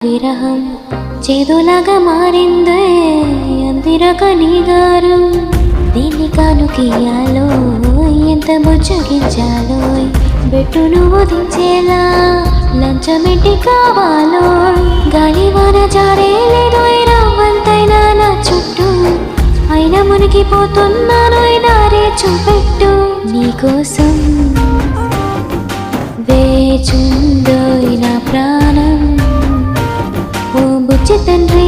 విరహం చేదులాగా మారిందే అందిరక నీగారు దీన్ని కానుకియాలో ఎంత ముచ్చగించాలో బెట్టు నువ్వు దించేలా లంచమెట్టి కావాలో గాలివాన జారేలేదో రవ్వంతైనా నా చుట్టూ అయినా మునిగిపోతున్నాను దారే చూపెట్టు నీకోసం వేచుందో నా ప్రాణం ఓ బుజ్జి తండ్రి